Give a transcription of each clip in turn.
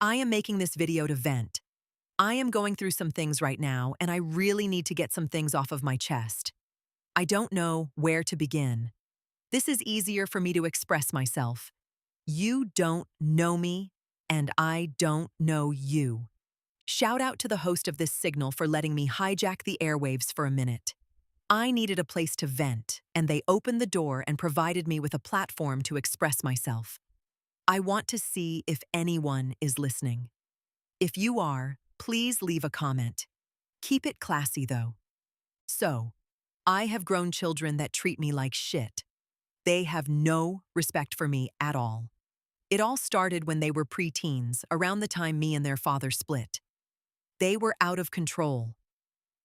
I am making this video to vent. I am going through some things right now, and I really need to get some things off of my chest. I don't know where to begin. This is easier for me to express myself. You don't know me, and I don't know you. Shout out to the host of this signal for letting me hijack the airwaves for a minute. I needed a place to vent, and they opened the door and provided me with a platform to express myself. I want to see if anyone is listening. If you are, please leave a comment. Keep it classy, though. So, I have grown children that treat me like shit. They have no respect for me at all. It all started when they were preteens, around the time me and their father split. They were out of control.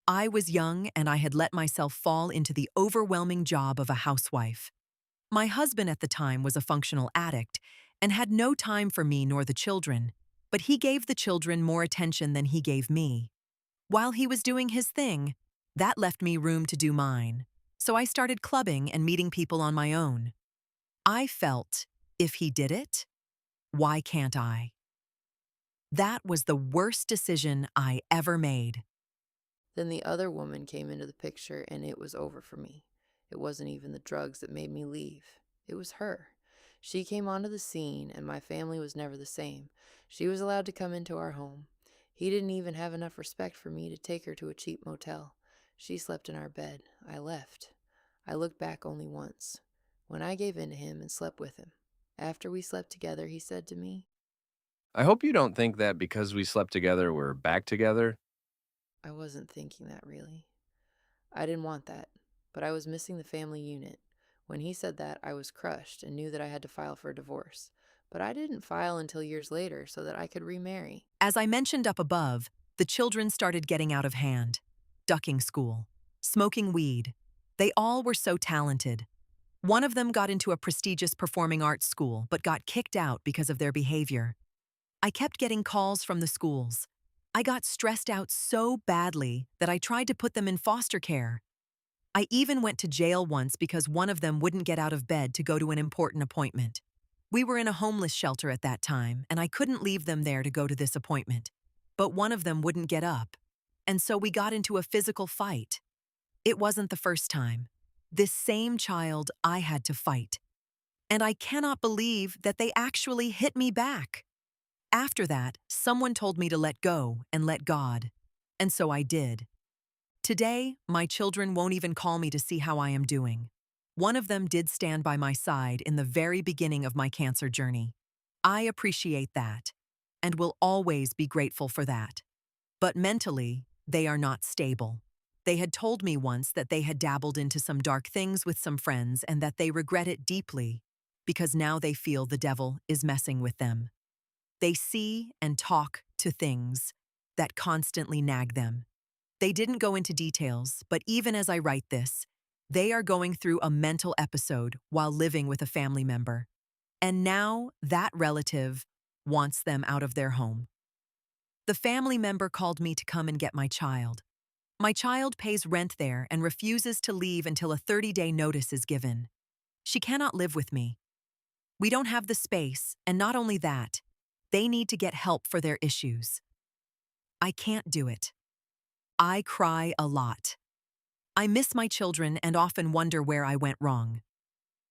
I was young and I had let myself fall into the overwhelming job of a housewife. My husband at the time was a functional addict and had no time for me nor the children, but he gave the children more attention than he gave me. While he was doing his thing, that left me room to do mine, so I started clubbing and meeting people on my own. I felt, if he did it, why can't I? That was the worst decision I ever made. Then the other woman came into the picture and it was over for me. It wasn't even the drugs that made me leave. It was her. She came onto the scene and my family was never the same. She was allowed to come into our home. He didn't even have enough respect for me to take her to a cheap motel. She slept in our bed. I left. I looked back only once, when I gave in to him and slept with him. After we slept together, he said to me, I hope you don't think that because we slept together, we're back together. I wasn't thinking that really. I didn't want that, but I was missing the family unit. When he said that, I was crushed and knew that I had to file for a divorce. But I didn't file until years later so that I could remarry. As I mentioned up above, the children started getting out of hand, ducking school, smoking weed. They all were so talented. One of them got into a prestigious performing arts school but got kicked out because of their behavior. I kept getting calls from the schools. I got stressed out so badly that I tried to put them in foster care. I even went to jail once because one of them wouldn't get out of bed to go to an important appointment. We were in a homeless shelter at that time, and I couldn't leave them there to go to this appointment. But one of them wouldn't get up, and so we got into a physical fight. It wasn't the first time. This same child I had to fight. And I cannot believe that they actually hit me back. After that, someone told me to let go and let God, and so I did. Today, my children won't even call me to see how I am doing. One of them did stand by my side in the very beginning of my cancer journey. I appreciate that, and will always be grateful for that. But mentally, they are not stable. They had told me once that they had dabbled into some dark things with some friends and that they regret it deeply because now they feel the devil is messing with them. They see and talk to things that constantly nag them. They didn't go into details, but even as I write this, they are going through a mental episode while living with a family member. And now that relative wants them out of their home. The family member called me to come and get my child. My child pays rent there and refuses to leave until a 30-day notice is given. She cannot live with me. We don't have the space, and not only that, they need to get help for their issues. I can't do it. I cry a lot. I miss my children and often wonder where I went wrong.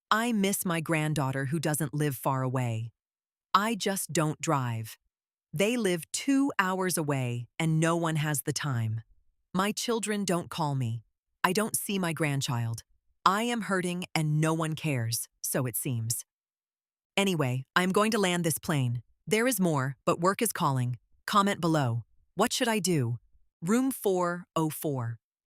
I miss my granddaughter who doesn't live far away. I just don't drive. They live 2 hours away and no one has the time. My children don't call me. I don't see my grandchild. I am hurting and no one cares, so it seems. Anyway, I'm going to land this plane. There is more, but work is calling. Comment below. What should I do? Room 404.